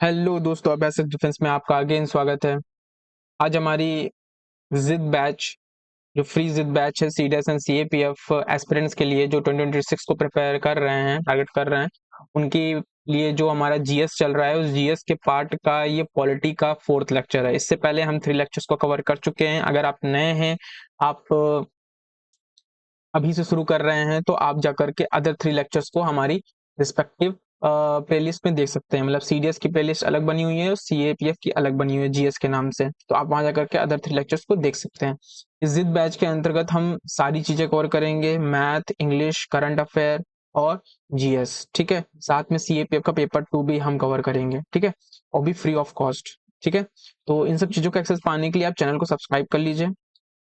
Hello दोस्तों, अभ्यासक defence में आपका अगेन स्वागत है। आज हमारी जिद बैच, जो फ्री जिद बैच है सीडीएस एंड सीएपीएफ एस्पिरेंट्स के लिए जो 2026 को प्रिपेयर कर रहे हैं, टारगेट कर रहे हैं, उनके लिए जो हमारा जीएस चल रहा है उस जीएस के पार्ट का ये पॉलिटी का 4th लेक्चर है। इससे पहले हम 3 लेक्चर्स को कवर कर चुके हैं। अगर आप नए हैं, आप अभी से शुरू कर रहे हैं, तो आप जाकर के अदर 3 लेक्चर्स को हमारी रिस्पेक्टिव प्लेलिस्ट में देख सकते हैं। मतलब सीडीएस की प्लेलिस्ट अलग बनी हुई है और सीएपीएफ की अलग बनी हुई है जीएस के नाम से, तो आप वहां जाकर के अदर 3 लेक्चर्स को देख सकते हैं। इस जिद बैच के अंतर्गत हम सारी चीजें कवर करेंगे, मैथ, इंग्लिश, करंट अफेयर और जीएस। ठीक है, साथ में सीएपीएफ का पेपर 2 भी हम कवर करेंगे। ठीक है, और भी फ्री ऑफ कॉस्ट। ठीक है, तो इन सब चीजों का एक्सेस पाने के लिए आप चैनल को सब्सक्राइब कर लीजिए,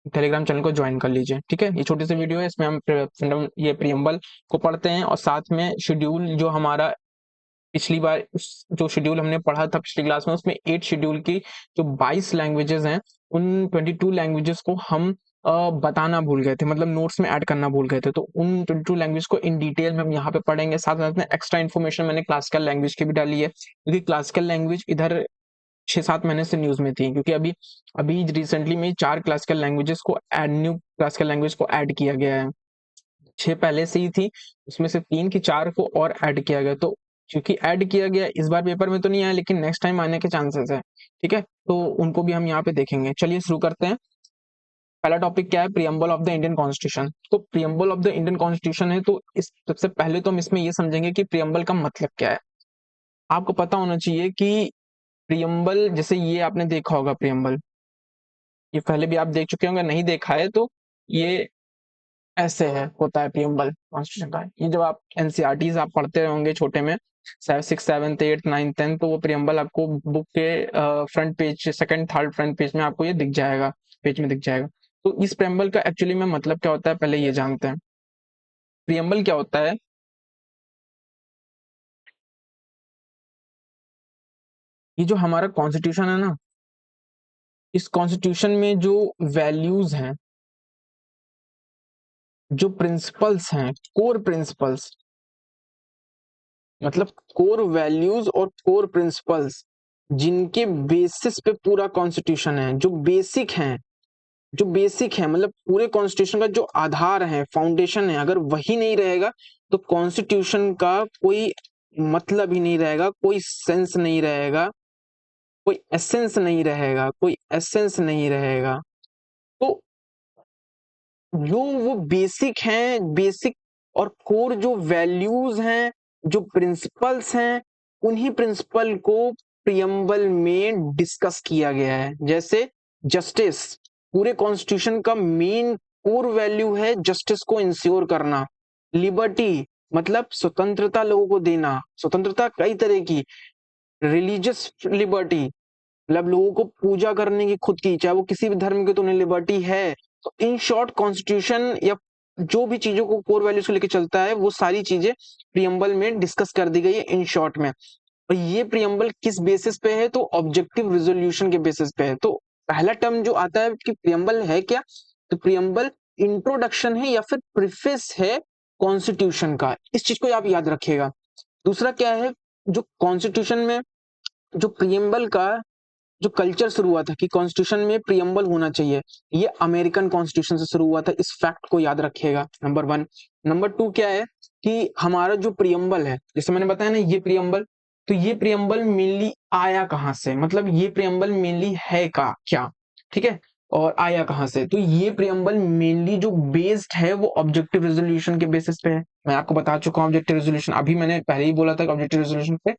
टेलीग्राम चैनल को ज्वाइन कर लीजिए। ठीक है, ये छोटी सी वीडियो है, इसमें हम ये प्रियम्बल को पढ़ते हैं और साथ में शेड्यूल जो हमारा पिछली बार जो शेड्यूल हमने पढ़ा था पिछली क्लास में, उसमें 8 शेड्यूल की जो 22 लैंग्वेजेस हैं, उन 22 लैंग्वेजेस को हम बताना भूल गए थे, मतलब नोट्स में ऐड करना भूल गए थे। तो उन 22 लैंग्वेज को इन डिटेल में हम यहाँ पे पढ़ेंगे। साथ साथ में एक्स्ट्रा इन्फॉर्मेशन मैंने क्लासिकल लैंग्वेज की भी डाली है, क्योंकि क्लासिकल लैंग्वेज इधर 6-7 महीने से न्यूज में थी, क्योंकि अभी अभी रिसेंटली में 4 क्लासिकल लैंग्वेजेस को न्यू क्लासिकल लैंग्वेज को ऐड किया गया है। 6 पहले से ही थी, उसमें से 3 की 4 को और ऐड किया गया। तो क्योंकि ऐड किया गया, इस बार पेपर में तो नहीं आया, लेकिन नेक्स्ट टाइम आने के चांसेस है। ठीक है, तो उनको भी हम यहाँ पे देखेंगे। चलिए शुरू करते हैं। पहला टॉपिक क्या है? Preamble of the Indian constitution. तो preamble of the Indian constitution है, तो इस सबसे पहले तो हम इसमें ये समझेंगे कि प्रियम्बल का मतलब क्या है। आपको पता होना चाहिए कि प्रियम्बल, जैसे ये आपने देखा होगा प्रियम्बल, ये पहले भी आप देख चुके होंगे, नहीं देखा है तो ये ऐसे है, होता है प्रियम्बल कॉन्स्टिट्यूशन का। ये जब आप एनसीईआरटीज आप पढ़ते होंगे छोटे में, 6, 7, 8, 9, 10, तो वो प्रियम्बल आपको बुक के front page, second third front page में आपको ये दिख जाएगा, पेज में दिख जाएगा। तो इस प्रियम्बल का एक्चुअली में मतलब क्या होता है, पहले ये जानते हैं। प्रियम्बल क्या होता है? ये जो हमारा कॉन्स्टिट्यूशन है ना, इस कॉन्स्टिट्यूशन में जो वैल्यूज हैं, जो प्रिंसिपल्स हैं, कोर प्रिंसिपल्स, मतलब कोर वैल्यूज और कोर प्रिंसिपल्स, जिनके बेसिस पे पूरा कॉन्स्टिट्यूशन है, जो बेसिक हैं, जो बेसिक है, मतलब पूरे कॉन्स्टिट्यूशन का जो आधार है, फाउंडेशन है, अगर वही नहीं रहेगा तो कॉन्स्टिट्यूशन का कोई मतलब ही नहीं रहेगा, कोई सेंस नहीं रहेगा, कोई एसेंस नहीं रहेगा, कोई एसेंस नहीं रहेगा। तो जो वो बेसिक हैं, बेसिक और कोर जो वैल्यूज हैं, जो प्रिंसिपल्स हैं, उन्हीं प्रिंसिपल को प्रियम्बल में डिस्कस किया गया है। जैसे जस्टिस, पूरे कॉन्स्टिट्यूशन का मेन कोर वैल्यू है जस्टिस को इंश्योर करना। लिबर्टी, मतलब स्वतंत्रता लोगों को देना। स्वतंत्रता कई तरह की, रिलीजियस लिबर्टी, मतलब लोगों को पूजा करने की खुद की, चाहे वो किसी भी धर्म के, तो उन्हें लिबर्टी है। तो इन शॉर्ट कॉन्स्टिट्यूशन या जो भी चीजों को कोर वैल्यूज को लेकर चलता है, वो सारी चीजें प्रियम्बल में डिस्कस कर दी गई है इन शॉर्ट में। और ये प्रियम्बल किस बेसिस पे है? तो ऑब्जेक्टिव रिजोल्यूशन के बेसिस पे है। तो पहला टर्म जो आता है कि प्रियम्बल है क्या, तो प्रियम्बल इंट्रोडक्शन है या फिर प्रीफेस है कॉन्स्टिट्यूशन का। इस चीज को आप याद रखिएगा। दूसरा क्या है, जो कॉन्स्टिट्यूशन में जो प्रियम्बल का जो कल्चर शुरू हुआ था कि कॉन्स्टिट्यूशन में प्रियम्बल होना चाहिए, ये अमेरिकन कॉन्स्टिट्यूशन से शुरू हुआ था। इस फैक्ट को याद रखिएगा, नंबर 1। नंबर 2 क्या है कि हमारा जो प्रियम्बल है, जैसे मैंने बताया ना, ये प्रियम्बल, तो ये प्रियम्बल मेनली आया कहां से, मतलब ये प्रियम्बल मेनली है का क्या, ठीक है, और आया कहां से? तो ये प्रियम्बल मेनली जो बेस्ड है वो ऑब्जेक्टिव रेजोल्यूशन के बेसिस पे है। मैं आपको बता चुका हूं ऑब्जेक्टिव रेजोल्यूशन, अभी मैंने पहले ही बोला था कि ऑब्जेक्टिव रेजोल्यूशन पे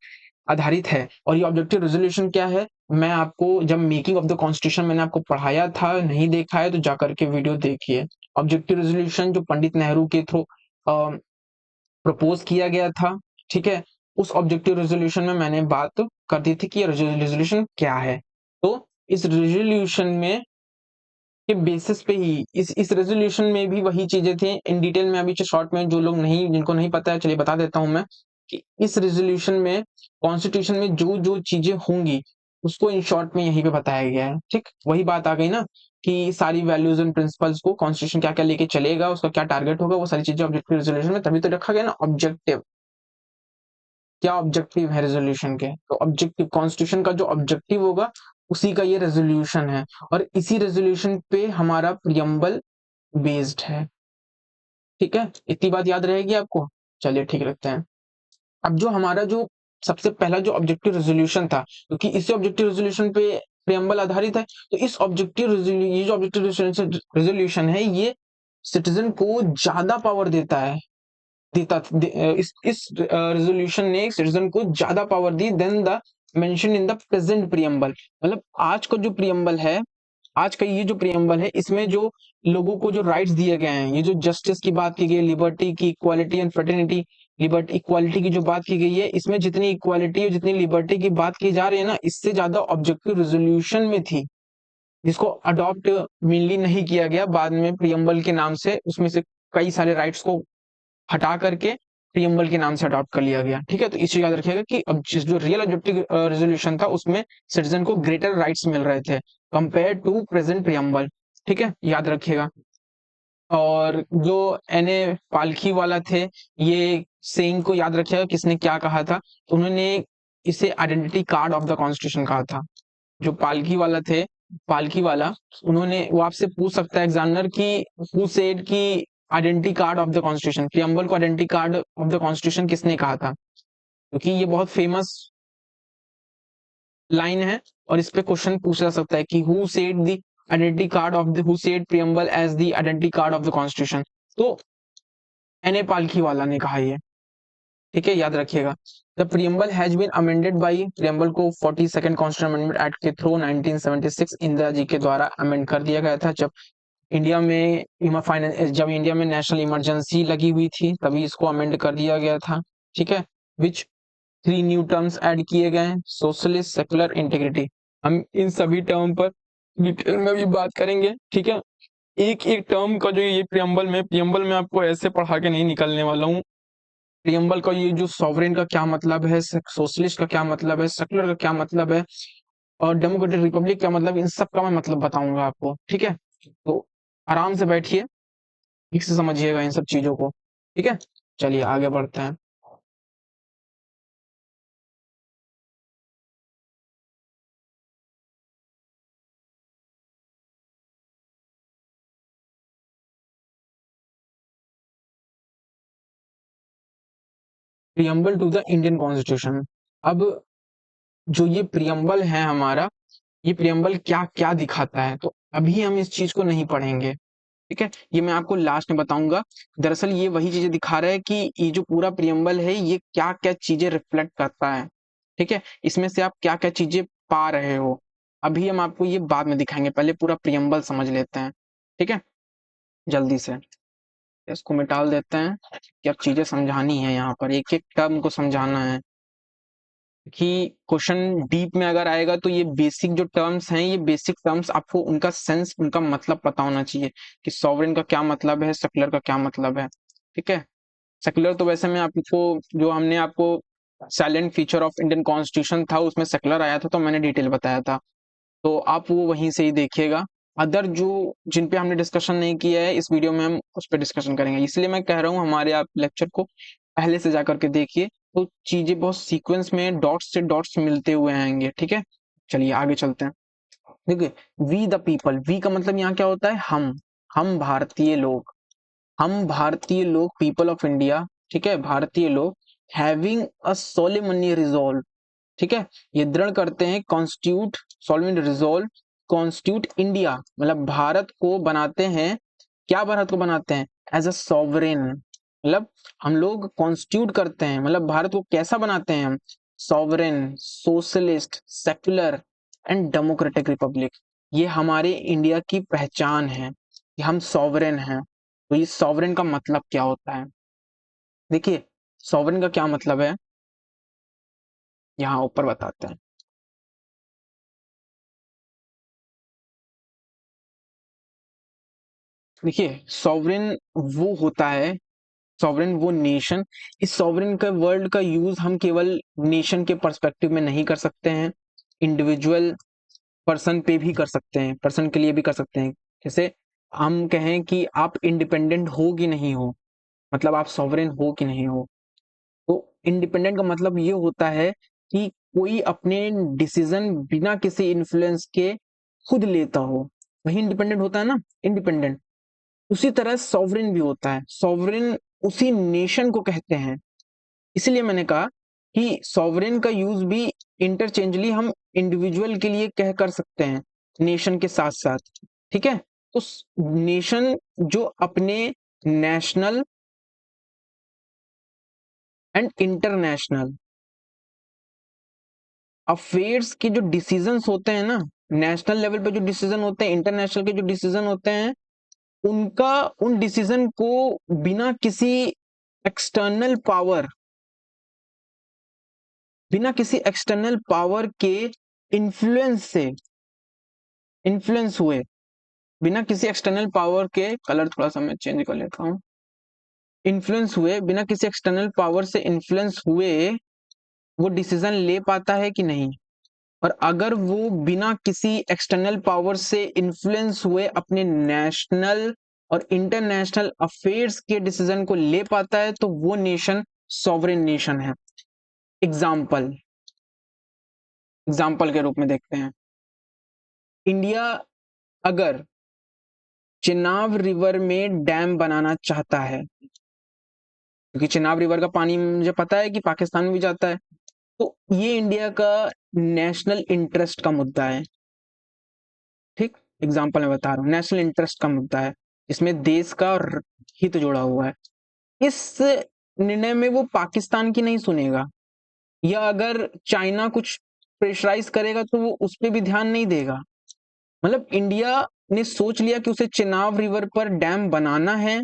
आधारित है। और ये ऑब्जेक्टिव रेजोल्यूशन क्या है, मैं आपको जब मेकिंग ऑफ द कॉन्स्टिट्यूशन मैंने आपको पढ़ाया था, नहीं देखा है तो जाकर के वीडियो देखिए। ऑब्जेक्टिव रेजोल्यूशन जो पंडित नेहरू के थ्रू प्रपोज किया गया था, ठीक है, उस ऑब्जेक्टिव रेजोल्यूशन में मैंने बात कर दी थी कि ये रेजोल्यूशन क्या है। तो इस रेजोल्यूशन में के बेसिस पे ही इस रेजोल्यूशन में भी वही चीजें थी। इन डिटेल में अभी शॉर्ट में जो लोग नहीं, जिनको नहीं पता है, चलिए बता देता हूं मैं कि इस रेजोल्यूशन में, कॉन्स्टिट्यूशन में जो जो चीजें होंगी उसको इन शॉर्ट में यहीं पे बताया गया है। ठीक, वही बात आ गई ना कि सारी वैल्यूज एंड प्रिंसिपल्स को कॉन्स्टिट्यूशन क्या क्या लेके चलेगा, उसका क्या टारगेट होगा, वो सारी चीजें ऑब्जेक्टिव रेजोल्यूशन में तभी तो रखा गया ना, ऑब्जेक्टिव। क्या ऑब्जेक्टिव है रेजोल्यूशन के, तो ऑब्जेक्टिव कॉन्स्टिट्यूशन का जो ऑब्जेक्टिव होगा उसी का ये रेजोल्यूशन है, और इसी रेजोल्यूशन पे हमारा प्रियम्बल बेस्ड है। ठीक है, इतनी बात याद रहेगी आपको। चलिए ठीक रखते हैं। अब जो हमारा जो सबसे पहला जो ऑब्जेक्टिव रेजोल्यूशन था, क्योंकि इसी ऑब्जेक्टिव रेजोल्यूशन पे प्रियम्बल आधारित है, तो इस ऑब्जेक्टिव ये जो ऑब्जेक्टिव रेजोल्यूशन है ये सिटीजन को ज्यादा पावर देता है, इस रेजोल्यूशन ने सिटीजन को ज्यादा पावर दी then the mention in the present preamble. मतलब आज का जो प्रियम्बल है, आज का ये जो प्रियम्बल है, इसमें जो लोगों को जो राइट्स दिए गए हैं, ये जो जस्टिस की बात की गई, लिबर्टी की, equality and fraternity, liberty equality की जो बात की गई है, इसमें जितनी इक्वालिटी और जितनी लिबर्टी की बात की जा रही है ना, इससे ज्यादा ऑब्जेक्टिव रेजोल्यूशन में थी, जिसको अडॉप्ट मेनली नहीं किया गया बाद में प्रियम्बल के नाम से, उसमें से कई सारे राइट्स को हटा करके प्रियम्बल के नाम से अडॉप्ट कर लिया गया। ठीक है, तो इसे याद रखिएगा कि अब जो रियल ऑब्जेक्टिव रेजोल्यूशन था उसमें सिटीजन को ग्रेटर राइट्स मिल रहे थे कंपेयर टू प्रेजेंट प्रियम्बल। ठीक है, याद रखिएगा। और जो एनए पालखी वाला थे, ये सेइंग को याद रखिएगा किसने क्या कहा था, उन्होंने इसे identity card of the constitution कहा था। जो पालकी वाला थे, पालकी वाला, उन्होंने, वो आपसे पूछ सकता है एग्जामिनर कि हु सेड कि identity card of the constitution, preamble को identity card of the constitution किसने कहा था, क्योंकि ये बहुत फेमस लाइन है और इस पे क्वेश्चन पूछा जा सकता है कि who said the identity card of the, who said preamble as the identity card of the constitution, तो एनए पालकी वाला ने कहा ये। ठीक है, याद रखिएगा। The preamble has been amended by, preamble को 42nd कॉन्स्टिट्यूशन अमेंडमेंट एक्ट के थ्रू 1976 इंदिरा जी के द्वारा अमेंड कर दिया गया था, जब इंडिया में जब इंडिया में नेशनल इमरजेंसी लगी हुई थी तभी इसको अमेंड कर दिया गया था। ठीक है, विच 3 न्यू टर्म्स ऐड किए गए, सोशलिस्ट, सेकुलर, इंटीग्रिटी। हम इन सभी टर्म पर डिटेल में भी बात करेंगे। ठीक है, एक एक टर्म का जो ये प्रियम्बल में आपको ऐसे पढ़ा के नहीं निकलने वाला हूँ। प्रियम्बल का ये जो सॉवरेन का क्या मतलब है, सोशलिस्ट का क्या मतलब है, सेकुलर का क्या मतलब है, और डेमोक्रेटिक रिपब्लिक का मतलब, इन सब का मैं मतलब बताऊंगा आपको। ठीक है, तो आराम से बैठिए, ठीक से समझिएगा इन सब चीजों को। ठीक है, चलिए आगे बढ़ते हैं। Preamble to the Indian constitution. अब जो ये प्रियम्बल है हमारा, ये प्रियम्बल क्या क्या दिखाता है, तो अभी हम इस चीज को नहीं पढ़ेंगे। ठीक है, ये मैं आपको लास्ट में बताऊंगा। दरअसल ये वही चीजें दिखा रहा है कि ये जो पूरा प्रियम्बल है ये क्या क्या चीजें रिफ्लेक्ट करता है। ठीक है, इसमें से आप क्या क्या चीजें पा रहे हो, अभी हम आपको ये बाद में दिखाएंगे, पहले पूरा प्रियम्बल समझ लेते हैं। ठीक है, जल्दी से इसको मिटाल देते हैं कि अब चीजें समझानी है, यहाँ पर एक एक टर्म को समझाना है कि क्वेश्चन डीप में अगर आएगा तो ये बेसिक जो टर्म्स हैं, ये बेसिक टर्म्स आपको उनका सेंस, उनका मतलब पता होना चाहिए कि सॉवरेन का क्या मतलब है, सेकुलर का क्या मतलब है। ठीक है, सेकुलर तो वैसे मैं आपको, जो हमने आपको silent feature of Indian constitution था उसमें सेकुलर आया था तो मैंने डिटेल बताया था, तो आप वो वहीं से ही देखिएगा। अदर जो जिन पे हमने डिस्कशन नहीं किया है इस वीडियो में हम उस पर डिस्कशन करेंगे, इसलिए मैं कह रहा हूँ हमारे आप लेक्चर को पहले से जाकर के देखिए, तो चीजें बहुत सीक्वेंस में डॉट्स से डॉट्स मिलते हुए आएंगे। ठीक है, चलिए आगे चलते हैं। देखिए, वी द पीपल, वी का मतलब यहाँ क्या होता है, हम भारतीय लोग, हम भारतीय लोग, पीपल ऑफ इंडिया। ठीक है, भारतीय लोग, हैविंग अ सोलेमनी रिजॉल्व। ठीक है, ये दृढ़ करते हैं, constitute, solemnly resolve, constitute India, मतलब भारत को बनाते हैं, क्या भारत को बनाते हैं, एज अ सॉवरेन, मतलब हम लोग कॉन्स्टिट्यूट करते हैं, मतलब भारत को कैसा बनाते हैं हम, sovereign, socialist, secular and democratic Republic. ये हमारे इंडिया की पहचान है कि हम सॉवरेन हैं। तो ये सॉवरेन का मतलब क्या होता है, देखिए सॉवरेन का क्या मतलब है, यहाँ ऊपर बताते हैं। देखिए सॉवरेन वो होता है, सॉवरेन वो नेशन, इस सॉवरेन का वर्ल्ड का यूज हम केवल नेशन के पर्सपेक्टिव में नहीं कर सकते हैं, इंडिविजुअल पर्सन पे भी कर सकते हैं, पर्सन के लिए भी कर सकते हैं। जैसे हम कहें कि आप इंडिपेंडेंट हो कि नहीं हो, मतलब आप सॉवरेन हो कि नहीं हो, तो इंडिपेंडेंट का मतलब ये होता है कि कोई अपने डिसीजन बिना किसी इन्फ्लुएंस के खुद लेता हो, वही इंडिपेंडेंट होता है ना, इंडिपेंडेंट। उसी तरह सॉवरेन भी होता है, सॉवरेन उसी नेशन को कहते हैं। इसलिए मैंने कहा कि सॉवरेन का यूज भी इंटरचेंजली हम इंडिविजुअल के लिए कह कर सकते हैं, नेशन के साथ साथ। ठीक है, तो नेशन जो अपने नेशनल एंड इंटरनेशनल अफेयर्स के जो डिसीजंस होते हैं ना, नेशनल लेवल पे जो डिसीजन होते हैं, इंटरनेशनल के जो डिसीजन होते हैं, उनका उन डिसीजन को बिना किसी एक्सटर्नल पावर, बिना किसी एक्सटर्नल पावर के इन्फ्लुएंस से, इन्फ्लुएंस हुए, बिना किसी एक्सटर्नल पावर के, कलर थोड़ा सा मैं चेंज कर लेता हूं, इन्फ्लुएंस हुए, बिना किसी एक्सटर्नल पावर से इन्फ्लुएंस हुए वो डिसीजन ले पाता है कि नहीं। और अगर वो बिना किसी एक्सटर्नल पावर से इन्फ्लुएंस हुए अपने नेशनल और इंटरनेशनल अफेयर्स के डिसीजन को ले पाता है तो वो नेशन सॉवरेन नेशन है। एग्जाम्पल, एग्जाम्पल के रूप में देखते हैं, इंडिया अगर चिनाब रिवर में डैम बनाना चाहता है, क्योंकि चिनाब रिवर का पानी मुझे पता है कि पाकिस्तान में भी जाता है, तो ये इंडिया का नेशनल इंटरेस्ट का मुद्दा है। ठीक, एग्जाम्पल मैं बता रहा हूँ, नेशनल इंटरेस्ट का मुद्दा है, इसमें देश का हित जुड़ा हुआ है। इस निर्णय में वो पाकिस्तान की नहीं सुनेगा, या अगर चाइना कुछ प्रेशराइज करेगा तो वो उस पर भी ध्यान नहीं देगा। मतलब इंडिया ने सोच लिया कि उसे चिनाब रिवर पर डैम बनाना है,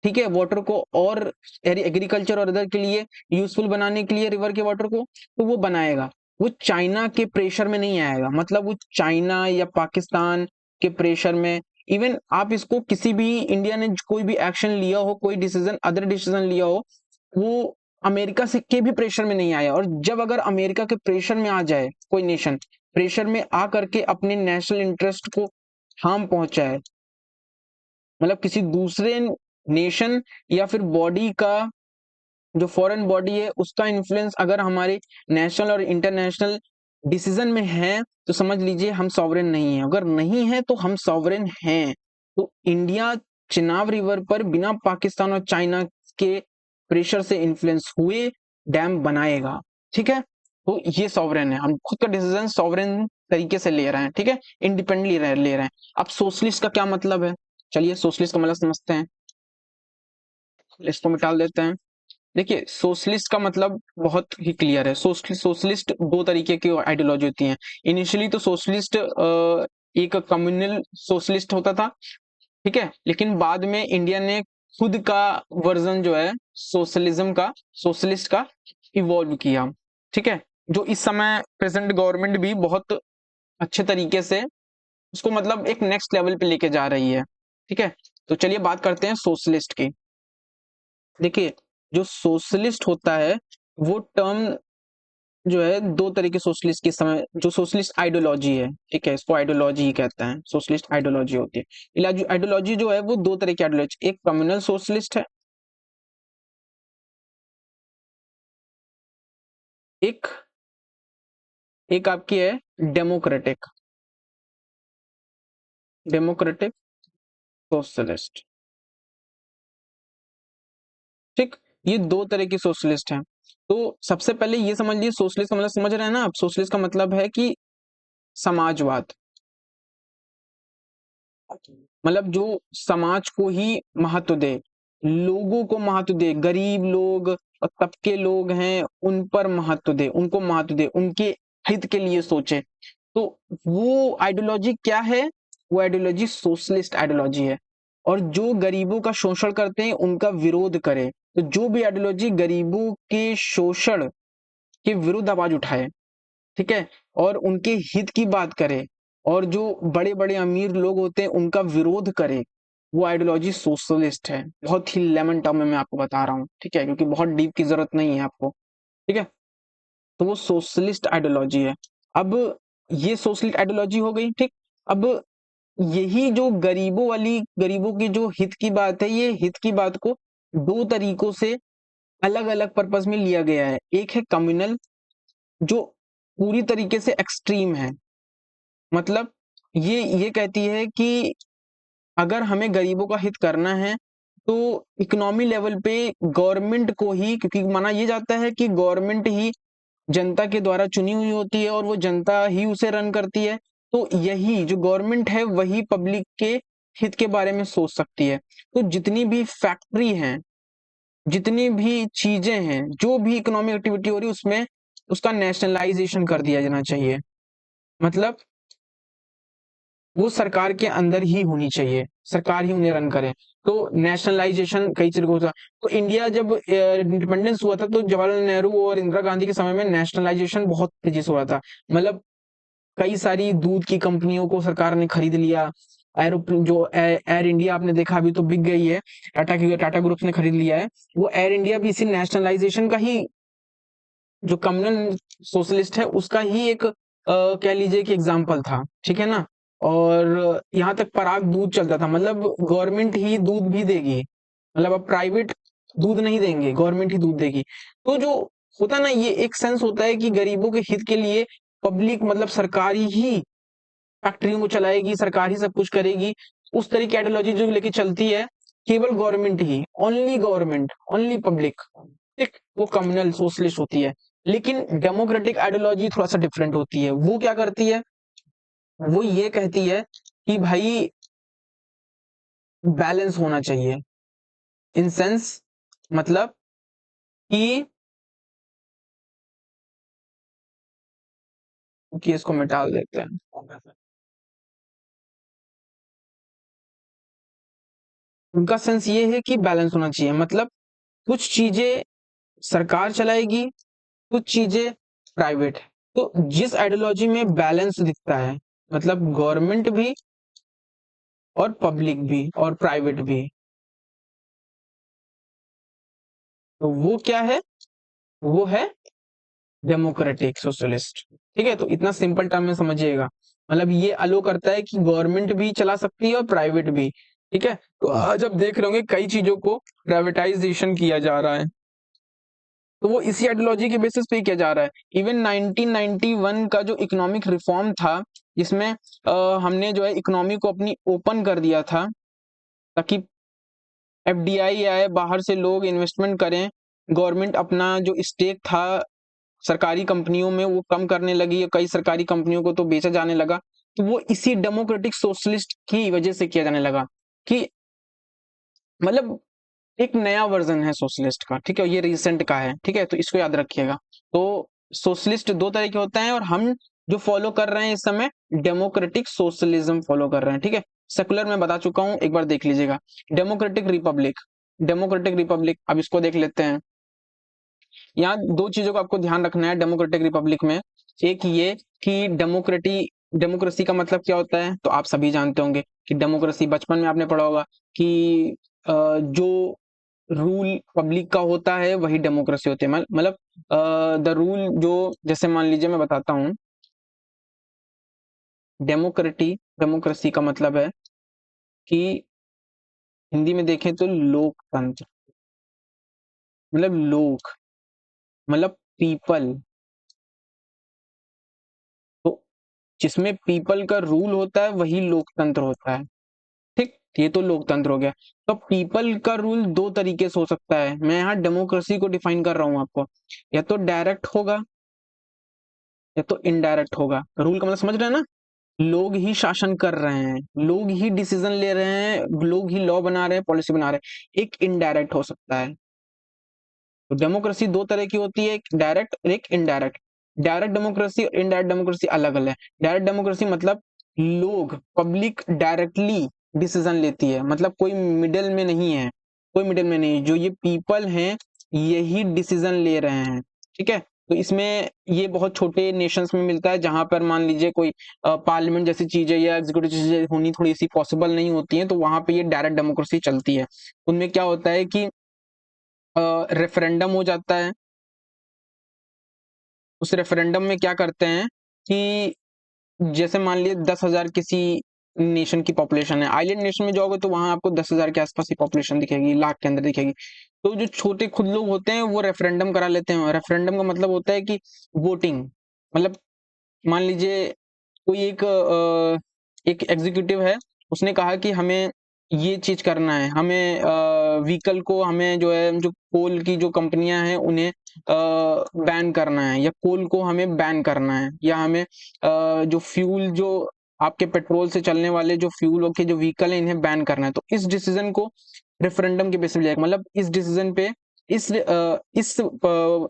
ठीक है, वाटर को और एग्रीकल्चर और अदर के लिए यूजफुल बनाने के लिए रिवर के वाटर को, तो वो बनाएगा। वो चाइना के प्रेशर में नहीं आएगा, मतलब वो चाइना या पाकिस्तान के प्रेशर में, इवन आप इसको किसी भी, इंडिया ने कोई भी एक्शन लिया हो, कोई डिसीजन, अदर डिसीजन लिया हो, वो अमेरिका से के भी प्रेशर में नहीं आया। और जब अगर अमेरिका के प्रेशर में आ जाए कोई नेशन, प्रेशर में आ करके अपने नेशनल इंटरेस्ट को हार्म पहुंचाए, मतलब किसी दूसरे नेशन या फिर बॉडी का, जो फॉरेन बॉडी है, उसका इन्फ्लुएंस अगर हमारे नेशनल और इंटरनेशनल डिसीजन में है, तो समझ लीजिए हम सॉवरेन नहीं है। अगर नहीं है तो हम सॉवरेन हैं। तो इंडिया चिनाब रिवर पर बिना पाकिस्तान और चाइना के प्रेशर से इन्फ्लुएंस हुए डैम बनाएगा। ठीक है, तो ये सॉवरेन है, हम खुद का डिसीजन सॉवरेन तरीके से ले रहे हैं। ठीक है, इंडिपेंडेंटली ले रहे हैं। अब सोशलिस्ट का क्या मतलब है, चलिए सोशलिस्ट का मतलब समझते हैं, इसको मिटा देते हैं। देखिए, सोशलिस्ट का मतलब बहुत ही क्लियर है। सोशलिस्ट दो तरीके की आइडियोलॉजी होती है। इनिशियली तो सोशलिस्ट एक कम्युनल सोशलिस्ट होता था, ठीक है, लेकिन बाद में इंडिया ने खुद का वर्जन जो है सोशलिज्म का, सोशलिस्ट का इवॉल्व किया। ठीक है, जो इस समय प्रेजेंट गवर्नमेंट भी बहुत अच्छे तरीके से उसको मतलब एक नेक्स्ट लेवल पे लेके जा रही है। ठीक है, तो चलिए बात करते हैं सोशलिस्ट की। देखिए, जो सोशलिस्ट होता है वो टर्म जो है दो तरीके सोशलिस्ट के समय, जो सोशलिस्ट आइडियोलॉजी है, ठीक है, इसको आइडियोलॉजी ही कहते हैं, सोशलिस्ट आइडियोलॉजी होती है। आइडियोलॉजी जो है वो दो तरह की आइडियोलॉजी, एक कम्युनल सोशलिस्ट है, एक एक आपकी है डेमोक्रेटिक, डेमोक्रेटिक सोशलिस्ट। ठीक, ये दो तरह की सोशलिस्ट हैं। तो सबसे पहले ये समझ लीजिए, सोशलिस्ट का मतलब समझ रहे हैं ना आप, सोशलिस्ट का मतलब है कि समाजवाद, मतलब जो समाज को ही महत्व दे, लोगों को महत्व दे, गरीब लोग और तबके लोग हैं उन पर महत्व दे, उनको महत्व दे, उनके हित के लिए सोचे। तो वो आइडियोलॉजी क्या है, वो आइडियोलॉजी सोशलिस्ट आइडियोलॉजी है। और जो गरीबों का शोषण करते हैं उनका विरोध करे, तो जो भी आइडियोलॉजी गरीबों के शोषण के विरुद्ध आवाज उठाए, ठीक है, और उनके हित की बात करे, और जो बड़े बड़े अमीर लोग होते हैं उनका विरोध करे, वो आइडियोलॉजी सोशलिस्ट है। बहुत ही लेमन टर्म में मैं आपको बता रहा हूँ, ठीक है, क्योंकि बहुत डीप की जरूरत नहीं है आपको। ठीक है, तो वो सोशलिस्ट आइडियोलॉजी है। अब ये सोशलिस्ट आइडियोलॉजी हो गई, ठीक। अब यही जो गरीबों वाली, गरीबों की जो हित की बात है, ये हित की बात को दो तरीकों से अलग अलग पर्पस में लिया गया है। एक है कम्युनल, जो पूरी तरीके से एक्सट्रीम है, मतलब ये कहती है कि अगर हमें गरीबों का हित करना है तो इकोनॉमी लेवल पे गवर्नमेंट को ही, क्योंकि माना ये जाता है कि गवर्नमेंट ही जनता के द्वारा चुनी हुई होती है और वो जनता ही उसे रन करती है, तो यही जो गवर्नमेंट है वही पब्लिक के हित के बारे में सोच सकती है। तो जितनी भी फैक्ट्री हैं, जितनी भी चीजें हैं, जो भी इकोनॉमिक एक्टिविटी हो रही है उसमें उसका नेशनलाइजेशन कर दिया जाना चाहिए, मतलब वो सरकार के अंदर ही होनी चाहिए, सरकार ही उन्हें रन करे। तो नेशनलाइजेशन कई तरीके होता है। तो इंडिया जब इंडिपेंडेंस हुआ था तो जवाहरलाल नेहरू और इंदिरा गांधी के समय में नेशनलाइजेशन बहुत तेजी से हुआ था, मतलब कई सारी दूध की कंपनियों को सरकार ने खरीद लिया। एरोप्लेन जो एयर इंडिया आपने देखा अभी तो बिक गई है, टाटा ग्रुप ने खरीद लिया है। वो एयर इंडिया भी इसी नेशनलाइजेशन का ही, जो कम्युनल सोशलिस्ट है उसका ही एक कह लीजिए कि एग्जाम्पल था, ठीक है ना। और यहाँ तक पराग दूध चलता था, मतलब गवर्नमेंट ही दूध भी देगी, मतलब अब प्राइवेट दूध नहीं देंगे, गवर्नमेंट ही दूध देगी। तो जो होता है ना, ये एक सेंस होता है कि गरीबों के हित के लिए पब्लिक, मतलब सरकारी ही फैक्ट्रियों को चलाएगी, सरकार ही सब कुछ करेगी। उस तरह की आइडियोलॉजी जो लेके चलती है, केवल गवर्नमेंट ही, ओनली गवर्नमेंट, ओनली पब्लिक, ठीक, वो कम्युनल सोशलिस्ट होती है। लेकिन डेमोक्रेटिक आइडियोलॉजी थोड़ा सा डिफरेंट होती है। वो क्या करती है, वो ये कहती है कि भाई बैलेंस होना चाहिए, इन सेंस, मतलब कि इसको मिटा देते हैं। उनका सेंस ये है कि बैलेंस होना चाहिए, मतलब कुछ चीजें सरकार चलाएगी, कुछ चीजें प्राइवेट है। तो जिस आइडियोलॉजी में बैलेंस दिखता है, मतलब गवर्नमेंट भी और पब्लिक भी और प्राइवेट भी, तो वो क्या है, वो है डेमोक्रेटिक सोशलिस्ट। ठीक है, तो इतना सिंपल टर्म में समझिएगा, मतलब ये अलो करता है कि गवर्नमेंट भी चला सकती है और प्राइवेट भी। ठीक है, तो आज आप देख रहे होंगे कई चीजों को प्राइवेटाइजेशन किया जा रहा है, तो वो इसी आइडियोलॉजी के बेसिस पे किया जा रहा है। इवन 1991 का जो इकोनॉमिक रिफॉर्म था, जिसमें हमने जो है इकोनॉमी को अपनी ओपन कर दिया था, ताकि एफडीआई आए, बाहर से लोग इन्वेस्टमेंट करें, गवर्नमेंट अपना जो स्टेक था सरकारी कंपनियों में वो कम करने लगी, कई सरकारी कंपनियों को तो बेचा जाने लगा। तो वो इसी डेमोक्रेटिक सोशलिस्ट की वजह से किया जाने लगा, कि मतलब एक नया वर्जन है सोशलिस्ट का, ठीक है, ये रिसेंट का है, ठीक है, तो इसको याद रखिएगा। तो सोशलिस्ट दो तरह के होते हैं, और हम जो फॉलो कर रहे हैं इस समय डेमोक्रेटिक सोशलिज्म फॉलो कर रहे हैं, ठीक है। सेकुलर मैं बता चुका हूं, एक बार देख लीजिएगा। डेमोक्रेटिक रिपब्लिक, डेमोक्रेटिक रिपब्लिक, अब इसको देख लेते हैं। यहाँ दो चीजों का आपको ध्यान रखना है डेमोक्रेटिक रिपब्लिक में। एक ये कि डेमोक्रेसी का मतलब क्या होता है, तो आप सभी जानते होंगे कि डेमोक्रेसी, बचपन में आपने पढ़ा होगा कि जो रूल पब्लिक का होता है वही डेमोक्रेसी होती है, मतलब द रूल, जो जैसे मान लीजिए मैं बताता हूँ, डेमोक्रेसी का मतलब है कि हिंदी में देखें तो लोकतंत्र, मतलब लोग, मतलब पीपल, तो जिसमें पीपल का रूल होता है वही लोकतंत्र होता है, ठीक, ये तो लोकतंत्र हो गया। तो पीपल का रूल दो तरीके से हो सकता है, मैं यहाँ डेमोक्रेसी को डिफाइन कर रहा हूँ आपको, या तो डायरेक्ट होगा या तो इनडायरेक्ट होगा। रूल का मतलब समझ रहे हैं ना, लोग ही शासन कर रहे हैं, लोग ही डिसीजन ले रहे हैं, लोग ही लॉ बना रहे हैं, पॉलिसी बना रहे हैं। एक इनडायरेक्ट हो सकता है। तो डेमोक्रेसी दो तरह की होती है, एक डायरेक्ट और एक इनडायरेक्ट। डायरेक्ट डेमोक्रेसी और इनडायरेक्ट डेमोक्रेसी अलग अलग है। डायरेक्ट डेमोक्रेसी मतलब लोग, पब्लिक डायरेक्टली डिसीजन लेती है, मतलब कोई मिडिल में नहीं है, कोई मिडिल में नहीं, जो ये पीपल हैं यही डिसीजन ले रहे हैं, ठीक है। तो इसमें ये बहुत छोटे नेशंस में मिलता है, जहां पर मान लीजिए कोई पार्लियामेंट जैसी चीजें या एग्जीक्यूटिव चीजें होनी थोड़ी सी पॉसिबल नहीं होती हैं, तो वहां पे ये डायरेक्ट डेमोक्रेसी चलती है। उनमें क्या होता है कि रेफरेंडम हो जाता है। उस रेफरेंडम में क्या करते हैं कि जैसे मान लीजिए 10,000 किसी नेशन की पॉपुलेशन है, आइलैंड नेशन में जाओगे तो वहां आपको 10,000 के आसपास ही पॉपुलेशन दिखेगी, लाख के अंदर दिखेगी। तो जो छोटे खुद लोग होते हैं वो रेफरेंडम करा लेते हैं। रेफरेंडम का मतलब होता है कि वोटिंग, मतलब मान लीजिए कोई एक एग्जीक्यूटिव है, उसने कहा कि हमें ये चीज करना है, हमें व्हीकल को, हमें जो है जो कोल की जो कंपनियां हैं उन्हें बैन करना है, या कोल को हमें बैन करना है, या हमें जो फ्यूल, जो आपके पेट्रोल से चलने वाले जो फ्यूल के जो व्हीकल है इन्हें बैन करना है। तो इस डिसीजन को रेफरेंडम के बेस पे जाएगा, मतलब इस डिसीजन पे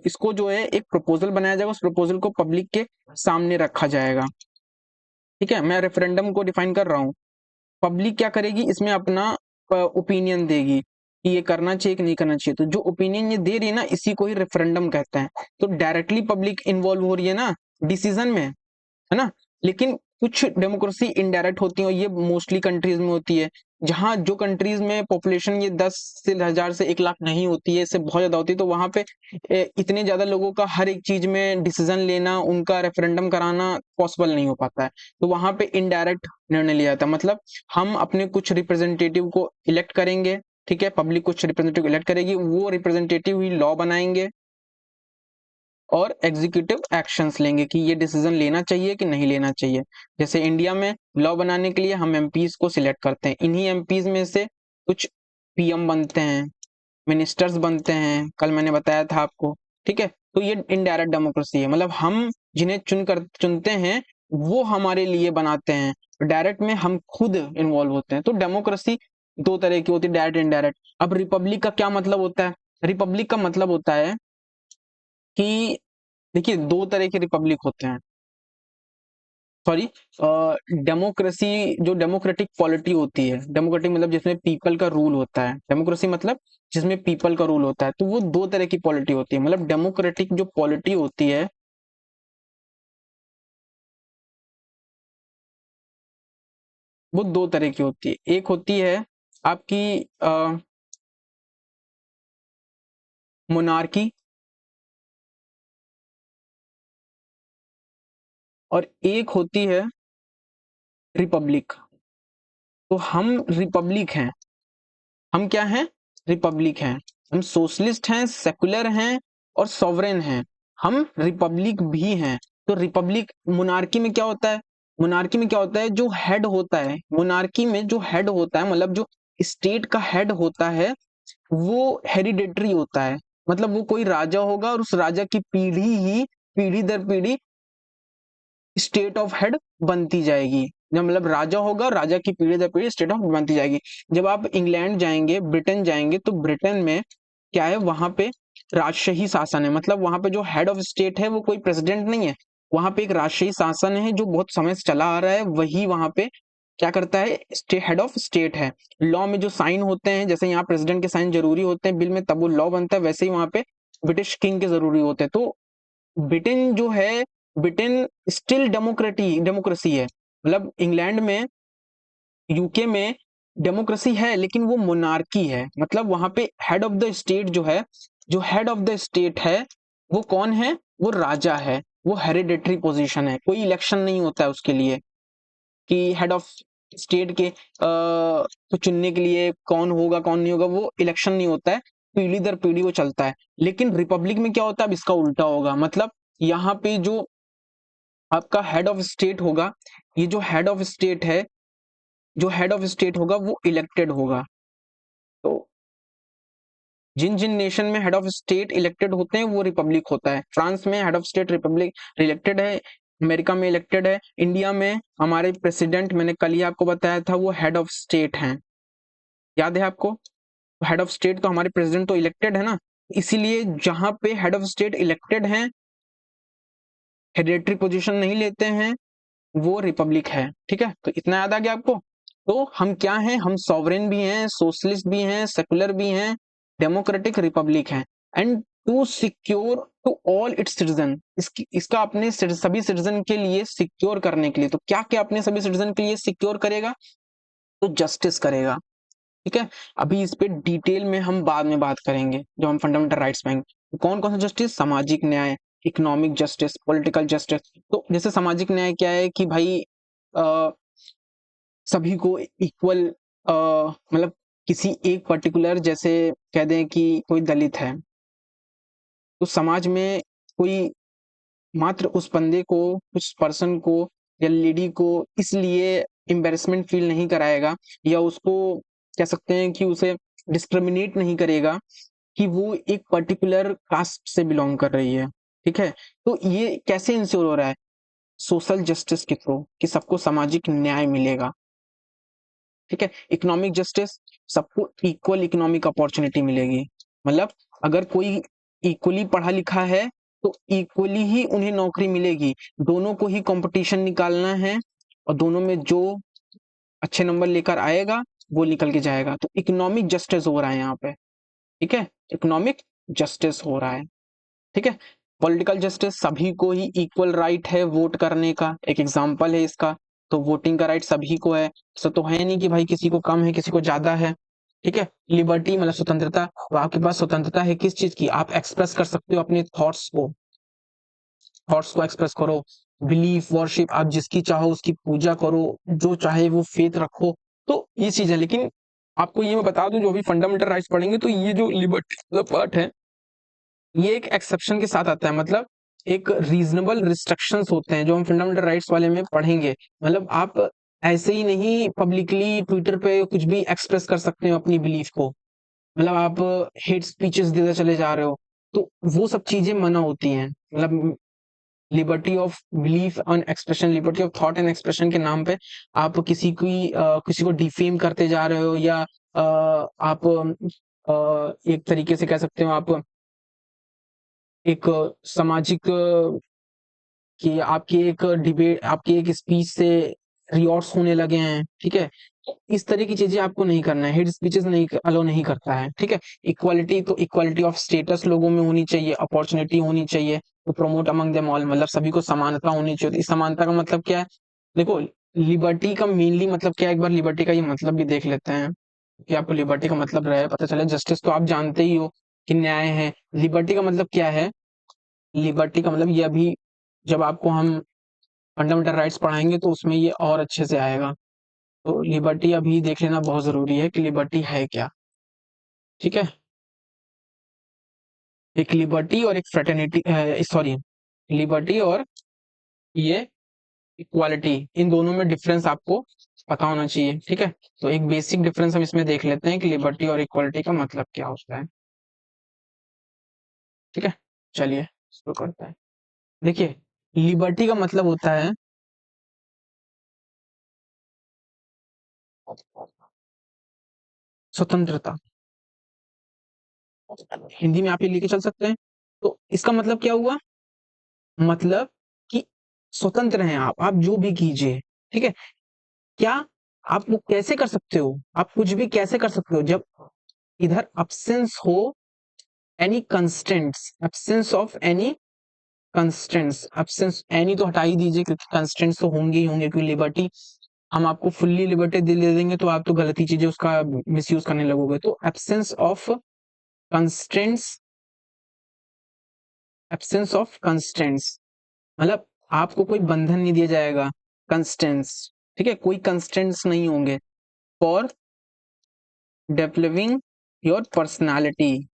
इसको जो है एक प्रपोजल बनाया जाएगा, उस प्रपोजल को पब्लिक के सामने रखा जाएगा। ठीक है, मैं रेफरेंडम को डिफाइन कर रहा हूँ। पब्लिक क्या करेगी, इसमें अपना ओपिनियन देगी कि ये करना चाहिए कि नहीं करना चाहिए। तो जो ओपिनियन ये दे रही है ना, इसी को ही रेफरेंडम कहते हैं। तो डायरेक्टली पब्लिक इन्वॉल्व हो रही है ना डिसीजन में, है ना। लेकिन कुछ डेमोक्रेसी इनडायरेक्ट होती है, और ये मोस्टली कंट्रीज में होती है। जहां जो कंट्रीज में पॉपुलेशन ये 10 से 1000 से 1 लाख नहीं होती है, इससे बहुत ज्यादा होती है, तो वहां पे इतने ज्यादा लोगों का हर एक चीज में डिसीजन लेना, उनका रेफरेंडम कराना पॉसिबल नहीं हो पाता है। तो वहां पे इनडायरेक्ट निर्णय लिया जाता है। मतलब हम अपने कुछ रिप्रेजेंटेटिव को इलेक्ट करेंगे, ठीक है, पब्लिक कुछ रिप्रेजेंटेटिव इलेक्ट करेगी, वो रिप्रेजेंटेटिव ही लॉ बनाएंगे और एग्जीक्यूटिव एक्शंस लेंगे कि ये डिसीजन लेना चाहिए कि नहीं लेना चाहिए। जैसे इंडिया में लॉ बनाने के लिए हम एमपीज को सिलेक्ट करते हैं, इन्हीं एमपीज में से कुछ पीएम बनते हैं, मिनिस्टर्स बनते हैं, कल मैंने बताया था आपको। ठीक है, तो ये इनडायरेक्ट डेमोक्रेसी है, मतलब हम जिन्हें चुनते हैं वो हमारे लिए बनाते हैं। डायरेक्ट में हम खुद इन्वॉल्व होते हैं। तो डेमोक्रेसी दो तरह की होती है, डायरेक्ट इनडायरेक्ट। अब रिपब्लिक का क्या मतलब होता है? रिपब्लिक का मतलब होता है कि देखिए, दो तरह के रिपब्लिक होते हैं, सॉरी, डेमोक्रेसी जो डेमोक्रेटिक पॉलिटी होती है, डेमोक्रेटिक मतलब जिसमें पीपल का रूल होता है, डेमोक्रेसी मतलब जिसमें पीपल का रूल होता है, तो वो दो तरह की पॉलिटी होती है। मतलब डेमोक्रेटिक जो पॉलिटी होती है वो दो तरह की होती है। एक होती है आपकी मोनार्की, और एक होती है रिपब्लिक। तो हम रिपब्लिक हैं, हम क्या हैं? रिपब्लिक हैं। हम सोशलिस्ट हैं, सेकुलर हैं और सॉवरेन हैं। हम रिपब्लिक भी हैं। तो रिपब्लिक, मोनार्की में क्या होता है? मोनार्की में क्या होता है, जो हेड होता है, मोनार्की में जो हेड होता है, मतलब जो स्टेट का हेड होता है, वो हेरिडेटरी होता है। मतलब वो कोई राजा होगा और उस राजा की पीढ़ी ही, पीढ़ी दर पीढ़ी स्टेट ऑफ हेड बनती जाएगी। जब मतलब राजा होगा, राजा की पीढ़ी दर पीढ़ी स्टेट ऑफ बनती जाएगी। जब आप इंग्लैंड जाएंगे, ब्रिटेन जाएंगे, तो ब्रिटेन में क्या है, वहां पे राजशाही शासन है। मतलब वहां पे जो हेड ऑफ स्टेट है वो कोई प्रेसिडेंट नहीं है, वहां पे एक राजशाही शासन है जो बहुत समय से चला आ रहा है। वही वहां पे क्या करता है, हेड ऑफ स्टेट है। लॉ में जो साइन होते हैं, जैसे यहाँ प्रेसिडेंट के साइन जरूरी होते हैं बिल में, तब वो लॉ बनता है, वैसे ही वहां पे ब्रिटिश किंग के जरूरी होते हैं। तो ब्रिटेन जो है, ब्रिटेन स्टिल डेमोक्रेसी है। मतलब इंग्लैंड में, यूके में डेमोक्रेसी है, लेकिन वो मोनार्की है। मतलब वहां पे हेड ऑफ द स्टेट जो है, जो हेड ऑफ द स्टेट है वो कौन है? वो राजा है। वो हेरिडेटरी पोजीशन है, कोई इलेक्शन नहीं होता है उसके लिए कि हेड ऑफ स्टेट के को चुनने के लिए कौन होगा कौन नहीं होगा, वो इलेक्शन नहीं होता है, पीढ़ी दर पीढ़ी वो चलता है। लेकिन रिपब्लिक में क्या होता है, अब इसका उल्टा होगा। मतलब यहाँ पे जो आपका हेड ऑफ स्टेट होगा, ये जो हेड ऑफ स्टेट है, जो हेड ऑफ स्टेट होगा वो इलेक्टेड होगा। तो जिन जिन नेशन में हेड ऑफ स्टेट इलेक्टेड होते हैं वो रिपब्लिक होता है। फ्रांस में head of state Republic elected है, अमेरिका में इलेक्टेड है, इंडिया में हमारे प्रेसिडेंट, मैंने कल ही आपको बताया था, वो हेड ऑफ स्टेट हैं। याद है आपको? हेड ऑफ स्टेट तो हमारे प्रेसिडेंट तो इलेक्टेड है ना, इसीलिए जहां पे हेड ऑफ स्टेट इलेक्टेड हैं, हेरिडेटरी पोजीशन नहीं लेते हैं, वो रिपब्लिक है। ठीक है, तो इतना याद आ गया आपको? तो हम क्या हैं? हम सॉवरेन भी हैं, सोशलिस्ट भी हैं, सेकुलर भी हैं, डेमोक्रेटिक रिपब्लिक हैं। And to secure to all its citizen, इसका अपने सभी सिटीजन के लिए सिक्योर करने के लिए, तो क्या क्या अपने सभी सिटीजन के लिए सिक्योर करेगा? तो जस्टिस करेगा। ठीक है, अभी इस पे डिटेल में हम बाद में बात करेंगे जब हम फंडामेंटल राइट्स में आएंगे। कौन कौन सा जस्टिस? सामाजिक न्याय, इकोनॉमिक जस्टिस, पॉलिटिकल जस्टिस। तो जैसे सामाजिक न्याय क्या है कि भाई सभी को इक्वल, मतलब किसी एक पर्टिकुलर, जैसे कह दें कि कोई दलित है, तो समाज में कोई मात्र उस बंदे को, उस पर्सन को या लेडी को इसलिए एम्बेरसमेंट फील नहीं कराएगा, या उसको कह सकते हैं कि उसे डिस्क्रिमिनेट नहीं करेगा कि वो एक पर्टिकुलर कास्ट से बिलोंग कर रही है। ठीक है, तो ये कैसे इंश्योर हो रहा है? सोशल जस्टिस के थ्रू, कि सबको सामाजिक न्याय मिलेगा। ठीक है, इकोनॉमिक जस्टिस, सबको इक्वल इकोनॉमिक अपॉर्चुनिटी मिलेगी। मतलब अगर कोई इक्वली पढ़ा लिखा है तो इक्वली ही उन्हें नौकरी मिलेगी। दोनों को ही कंपटीशन निकालना है और दोनों में जो अच्छे नंबर लेकर आएगा वो निकल के जाएगा। तो इकोनॉमिक जस्टिस हो रहा है यहाँ पे। ठीक है, इकोनॉमिक जस्टिस हो रहा है। ठीक है, पॉलिटिकल जस्टिस, सभी को ही इक्वल राइट है वोट करने का, एक एग्जांपल है इसका। तो वोटिंग का राइट सभी को है, ऐसा तो है नहीं कि भाई किसी को कम है किसी को ज्यादा है। ठीक है, लिबर्टी मतलब स्वतंत्रता, तो आपके पास स्वतंत्रता है किस चीज की? आप एक्सप्रेस कर सकते हो अपने थॉट्स को एक्सप्रेस करो, बिलीफ वर्शिप, आप जिसकी चाहो उसकी पूजा करो, जो चाहे वो फेथ रखो। तो ये चीज है। लेकिन आपको ये मैं बता दूं, जो भी फंडामेंटल राइट्स पढ़ेंगे तो ये जो लिबर्टी पार्ट है ये एक एक्सेप्शन के साथ आता है। मतलब एक रीजनेबल रिस्ट्रिक्शंस होते हैं जो हम फंडामेंटल राइट्स वाले में पढ़ेंगे। मतलब आप ऐसे ही नहीं पब्लिकली ट्विटर पे कुछ भी एक्सप्रेस कर सकते हो अपनी बिलीफ को। मतलब आप हेट स्पीचेस देते चले जा रहे हो, तो वो सब चीजें मना होती हैं। मतलब liberty of belief and expression, liberty of thought and expression के नाम पे आप किसी को डिफेम करते जा रहे हो, या आप एक तरीके से कह सकते हो आप एक सामाजिक कि आपकी एक डिबेट, आपकी एक स्पीच से रियॉट्स होने लगे हैं। ठीक है, इस तरह की चीजें आपको नहीं करना है। हेड स्पीचेस नहीं अलो नहीं करता है। ठीक है, इक्वालिटी, तो इक्वालिटी ऑफ स्टेटस लोगों में होनी चाहिए, अपॉर्चुनिटी होनी चाहिए तो प्रमोट अमंग देम ऑल, मतलब सभी को समानता होनी चाहिए। तो इस समानता का मतलब क्या है? देखो, लिबर्टी का मेनली मतलब क्या है, एक बार लिबर्टी का ये मतलब भी देख लेते हैं कि आपको लिबर्टी का मतलब रहे पता चले। जस्टिस तो आप जानते ही हो कि न्याय है। लिबर्टी का मतलब क्या है? लिबर्टी का मतलब ये अभी जब आपको हम फंडामेंटल राइट्स पढ़ाएंगे तो उसमें ये और अच्छे से आएगा। तो लिबर्टी अभी देख लेना बहुत जरूरी है कि लिबर्टी है क्या। ठीक है, एक लिबर्टी और एक फ्रेटर्निटी, सॉरी, लिबर्टी और ये इक्वालिटी, इन दोनों में डिफरेंस आपको पता होना चाहिए। ठीक है, तो एक बेसिक डिफरेंस हम इसमें देख लेते हैं कि लिबर्टी और इक्वालिटी का मतलब क्या होता है। ठीक है, चलिए शुरू करते हैं। देखिए, लिबर्टी का मतलब होता है स्वतंत्रता। हिंदी में आप ये लेके चल सकते हैं। तो इसका मतलब क्या हुआ? मतलब कि स्वतंत्र हैं आप जो भी कीजिए। ठीक है, क्या आप वो कैसे कर सकते हो? आप कुछ भी कैसे कर सकते हो जब इधर absence हो any constants, absence of any constants, absence any तो हटा ही दीजिए क्योंकि कंस्टेंट्स तो होंगे ही होंगे, क्योंकि लिबर्टी हम आपको फुल्ली लिबर्टी दे देंगे तो आप तो गलती चीजें उसका मिसयूज करने लगोगे। तो absence of constants, absence of constants मतलब आपको कोई बंधन नहीं दिया जाएगा। कंस्टेंट्स, ठीक है, कोई कंस्टेंट्स नहीं होंगे फॉर डेवलपिंग योर पर्सनालिटी,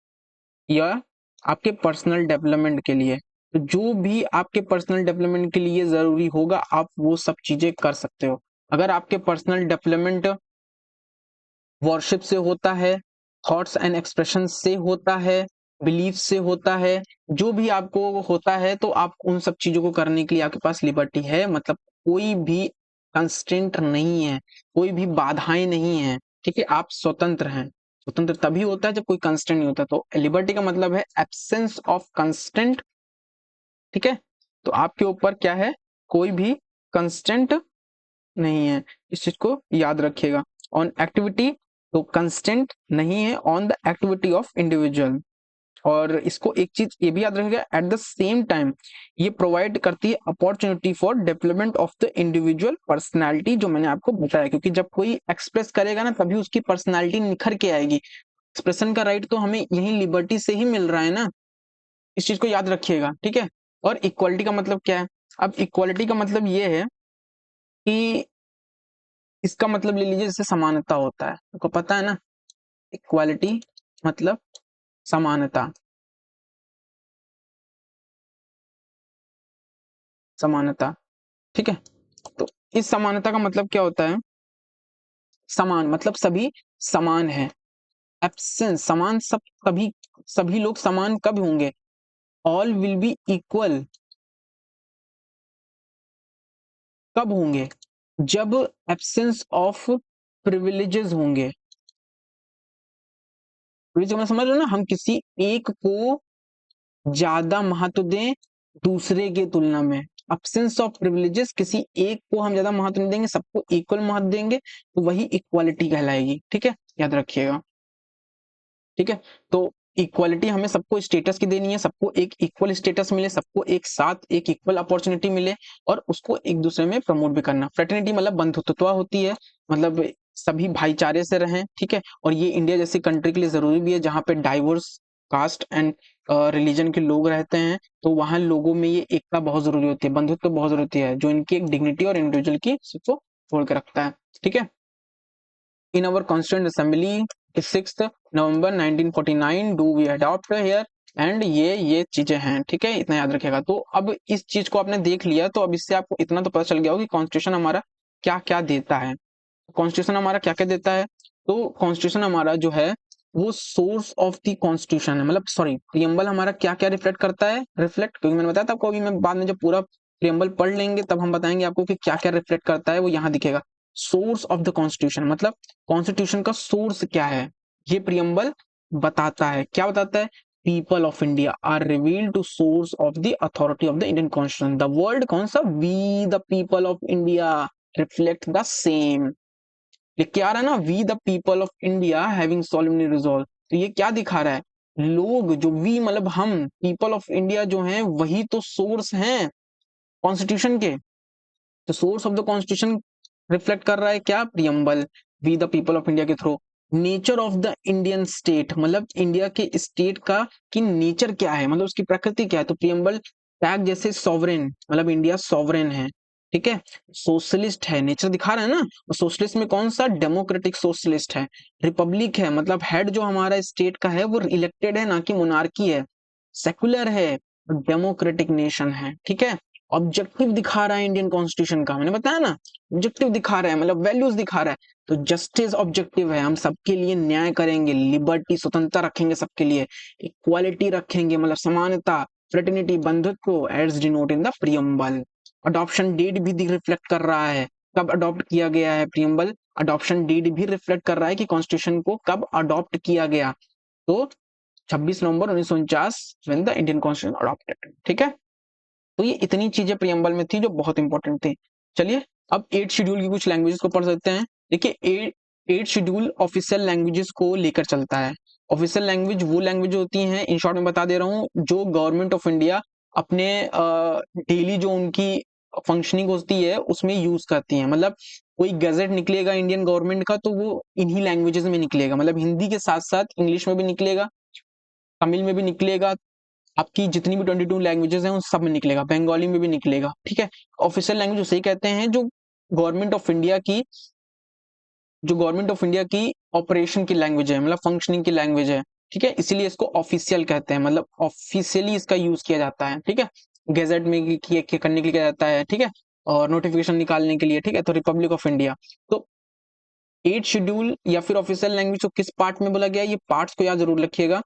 या आपके पर्सनल डेवलपमेंट के लिए। तो जो भी आपके पर्सनल डेवलपमेंट के लिए जरूरी होगा आप वो सब चीजें कर सकते हो। अगर आपके पर्सनल डेवलपमेंट वर्शिप से होता है, थॉट्स एंड एक्सप्रेशन से होता है, बिलीफ से होता है, जो भी आपको होता है, तो आप उन सब चीजों को करने के लिए आपके पास लिबर्टी है। मतलब कोई भी कंस्ट्रेंट नहीं है, कोई भी बाधाएं नहीं है। ठीक है, आप स्वतंत्र हैं। स्वतंत्र तभी होता है जब कोई कंस्ट्रेंट नहीं होता। तो लिबर्टी का मतलब है एब्सेंस ऑफ कंस्ट्रेंट। ठीक है, तो आपके ऊपर क्या है? कोई भी कंस्ट्रेंट नहीं है। इस चीज को याद रखिएगा। ऑन एक्टिविटी, तो कंस्टेंट नहीं है on the activity of individual. और इसको एक चीज ये भी याद रखिएगा, एट द सेम टाइम ये प्रोवाइड करती है opportunity for development of the individual personality, जो मैंने आपको बताया। क्योंकि जब कोई एक्सप्रेस करेगा ना तभी उसकी पर्सनालिटी निखर के आएगी। एक्सप्रेशन का राइट तो हमें यही लिबर्टी से ही मिल रहा है ना, इस चीज को याद रखिएगा। ठीक है, और इक्वालिटी का मतलब क्या है? अब इक्वालिटी का मतलब ये है कि इसका मतलब ले लीजिए जैसे समानता होता है, आपको पता है ना, इक्वालिटी मतलब समानता, समानता, ठीक है। तो इस समानता का मतलब क्या होता है? समान मतलब सभी समान है। एब्सेंस समान, सब सभी, सभी लोग समान कब होंगे? ऑल विल बी इक्वल कब होंगे? जब एब्सेंस ऑफ प्रिविलेजेस होंगे। प्रिविलेज समझ लो ना, हम किसी एक को ज्यादा महत्व दें दूसरे के तुलना में। एब्सेंस ऑफ प्रिविलेजेस, किसी एक को हम ज्यादा महत्व नहीं देंगे, सबको इक्वल महत्व देंगे, तो वही इक्वालिटी कहलाएगी, ठीक है, याद रखिएगा, ठीक है। तो इक्वालिटी हमें सबको स्टेटस की देनी है, सबको एक इक्वल स्टेटस मिले, सबको एक साथ एक इक्वल अपॉर्चुनिटी मिले, और उसको एक दूसरे में प्रमोट भी करना। फ्रेटर्निटी मतलब बंधुत्वता होती है, मतलब सभी भाईचारे से रहें, ठीक है। और ये इंडिया जैसी कंट्री के लिए जरूरी भी है जहाँ पे डाइवर्स कास्ट एंड रिलीजन के लोग रहते हैं, तो वहां लोगों में ये एकता बहुत जरूरी होती है, बंधुत्व बहुत जरूरी होती है, जो इनकी एक डिग्निटी और इंडिविजुअल की को छोड़ के रखता है, ठीक है। In our Constituent Assembly 6 November 1949 do we adopt here, and ये चीजें हैं, ठीक है, इतना याद रखिएगा। तो अब इस चीज को आपने देख लिया, तो अब इससे आपको इतना तो पता चल गया हो कि कॉन्स्टिट्यूशन हमारा क्या क्या देता है। कॉन्स्टिट्यूशन हमारा क्या क्या देता है? तो कॉन्स्टिट्यूशन हमारा जो है वो सोर्स ऑफ द कॉन्स्टिट्यूशन है, मतलब सॉरी, प्रियम्बल हमारा क्या क्या रिफ्लेक्ट करता है, रिफ्लेक्ट, क्योंकि मैंने बताया था आपको, अभी मैं बाद में जब पूरा प्रियम्बल पढ़ लेंगे तब हम बताएंगे आपको कि क्या क्या रिफ्लेक्ट करता है, वो यहाँ दिखेगा। सोर्स ऑफ द कॉन्स्टिट्यूशन मतलब कॉन्स्टिट्यूशन का सोर्स क्या है, ये प्रियम्बल बताता है। क्या बताता है? People of India are revealed to source of the authority of the Indian constitution. The word कौन सा? We the people of India reflect the same. ये क्या आ रहा है ना, we the people of India having solemnly resolve, तो ये क्या दिखा रहा है? लोग, जो वी मतलब हम, पीपल ऑफ इंडिया जो हैं वही तो सोर्स हैं कॉन्स्टिट्यूशन के। तो source of the constitution reflect कर रहा है क्या? Preamble, we the people of India के थ्रू। Nature of the Indian state मतलब इंडिया के स्टेट का कि नेचर क्या है, मतलब उसकी प्रकृति क्या है, तो प्रियम्बल टैग जैसे सॉवरेन मतलब इंडिया सॉवरेन है, ठीक है। सोशलिस्ट है, नेचर दिखा रहा है ना, और सोशलिस्ट में कौन सा? डेमोक्रेटिक सोशलिस्ट है। रिपब्लिक है, मतलब हेड जो हमारा स्टेट का है वो इलेक्टेड है, ना कि मोनार्की है। सेकुलर है, डेमोक्रेटिक नेशन है, ठीक है। ऑब्जेक्टिव दिखा रहा है इंडियन कॉन्स्टिट्यूशन का, मैंने बताया ना, ऑब्जेक्टिव दिखा रहा है मतलब वैल्यूज दिखा रहा है। तो जस्टिस ऑब्जेक्टिव है, हम सबके लिए न्याय करेंगे, लिबर्टी स्वतंत्रता रखेंगे सबके लिए, इक्वालिटी रखेंगे मतलब समानता, फ्रेटर्निटी बंधुत्व as denote in the preamble. Adoption date भी रिफ्लेक्ट कर रहा है, कब अडॉप्ट किया गया है प्रियम्बल। अडॉप्शन डेट भी रिफ्लेक्ट कर रहा है कि कॉन्स्टिट्यूशन को कब अडॉप्ट किया गया, तो 26 नवंबर 1949 when the Indian constitution adopted, ठीक है। तो ये इतनी चीजें प्रियम्बल में थी जो बहुत इंपॉर्टेंट थी। चलिए अब 8 शेड्यूल की कुछ लैंग्वेजेस को पढ़ सकते हैं। देखिए 8 शेड्यूल ऑफिशियल लैंग्वेजेस को लेकर चलता है। ऑफिशियल लैंग्वेज वो लैंग्वेज होती हैं, इन शॉर्ट में बता दे रहा हूँ, जो गवर्नमेंट ऑफ इंडिया अपने डेली जो उनकी फंक्शनिंग होती है उसमें यूज करती है। मतलब कोई गजट निकलेगा इंडियन गवर्नमेंट का तो वो इन्हीं लैंग्वेजेस में निकलेगा, मतलब हिंदी के साथ साथ इंग्लिश में भी निकलेगा, तमिल में भी निकलेगा, आपकी जितनी भी 22 लैंग्वेजेस हैं उन सब में निकलेगा, बंगाली में भी निकलेगा, ठीक है। ऑफिशियल लैंग्वेज उसे ही कहते हैं जो गवर्नमेंट ऑफ इंडिया की, जो गवर्नमेंट ऑफ इंडिया की ऑपरेशन की लैंग्वेज है, मतलब फंक्शनिंग की लैंग्वेज है, ठीक है, इसीलिए इसको ऑफिशियल कहते हैं, मतलब ऑफिशियली इसका यूज किया जाता है, ठीक है। गैजेट में करने के लिए किया जाता है, ठीक है, और नोटिफिकेशन निकालने के लिए, ठीक है। तो रिपब्लिक ऑफ इंडिया, तो 8 शेड्यूल या फिर ऑफिशियल लैंग्वेज को किस पार्ट में बोला गया, ये पार्ट्स को याद जरूर रखिएगा।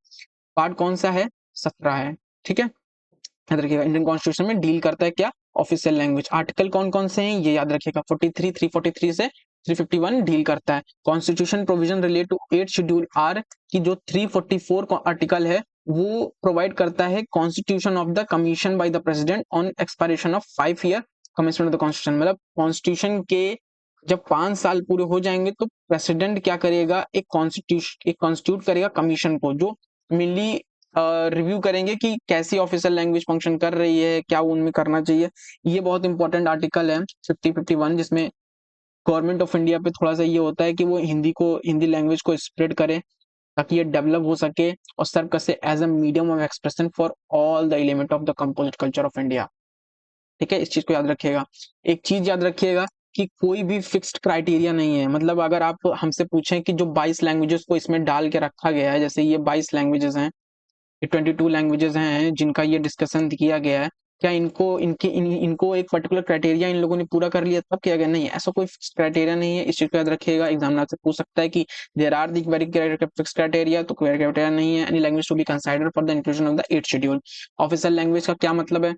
पार्ट कौन सा है? 17 है, ठीक है, याद रखिएगा। इंडियन कॉन्स्टिट्यूशन में डील करता है क्या? Official language. आर्टिकल कौन कौन से हैं ये याद रखिएगा, 43, 343 से 351 डील करता है। Constitution provision relate to 8 schedule are की जो 344 आर्टिकल है वो प्रोवाइड करता है constitution of the commission by the president on expiration of 5 year commencement of the constitution. मतलब कॉन्स्टिट्यूशन के जब 5 साल पूरे हो जाएंगे तो प्रेसिडेंट क्या करेगा? एक कॉन्स्टिट्यूट करेगा कमीशन को, जो मेनली रिव्यू करेंगे कि कैसी ऑफिशियल लैंग्वेज फंक्शन कर रही है, क्या उनमें करना चाहिए। ये बहुत इंपॉर्टेंट आर्टिकल है 50-51, जिसमें गवर्नमेंट ऑफ इंडिया पे थोड़ा सा ये होता है कि वो हिंदी लैंग्वेज को स्प्रेड करे ताकि ये डेवलप हो सके और सर्व कर से as a medium of expression for all the element of the composite culture of India, ठीक है। इस चीज को याद रखिएगा। एक चीज याद रखिएगा कि कोई भी फिक्स्ड क्राइटेरिया नहीं है। मतलब अगर आप हमसे पूछें कि जो 22 लैंग्वेजेस को इसमें डाल के रखा गया है, जैसे ये 22 लैंग्वेजेस हैं, ये 22 लैंग्वेजेस हैं जिनका ये डिस्कशन किया गया है, क्या इनको एक पर्टिकुलर क्राइटेरिया इन लोगों ने पूरा कर लिया तब किया गया? नहीं, ऐसा कोई फिक्स क्राइटेरिया नहीं है। इस चीज को याद रखिएगा, एग्जामिनर से पूछ सकता है कि there are the very fix criteria, तो क्राइटेरिया नहीं है। Any language to be considered for the inclusion of the 8th schedule. Official language का क्या मतलब है,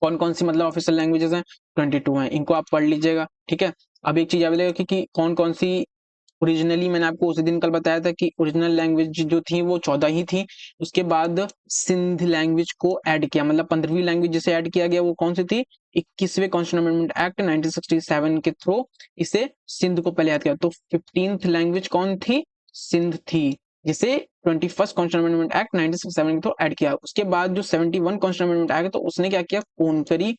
कौन कौन सी मतलब ऑफिशियल लैंग्वेजेस हैं? 22 हैं, इनको आप पढ़ लीजिएगा, ठीक है। अब एक चीज याद रखिएगा कि कौन कौन सी ओरिजिनली, मैंने आपको उसी दिन कल बताया था कि ओरिजिनल लैंग्वेज जो थी वो 14 ही थी। उसके बाद सिंध लैंग्वेज को ऐड किया, मतलब 15वीं लैंग्वेज जिसे ऐड किया गया वो कौन सी थी? 21वें कॉन्स्टिट्यूशन अमेंडमेंट एक्ट 1967 के थ्रू इसे सिंध को पहले ऐड किया। तो 15th लैंग्वेज कौन थी? सिंध थी, जिसे 21st कॉन्स्टिट्यूशन अमेंडमेंट एक्ट 1967 के थ्रू ऐड किया। उसके बाद जो 71 कॉन्स्टिट्यूशन अमेंडमेंट एक्ट, तो उसने क्या किया? कोनकरी।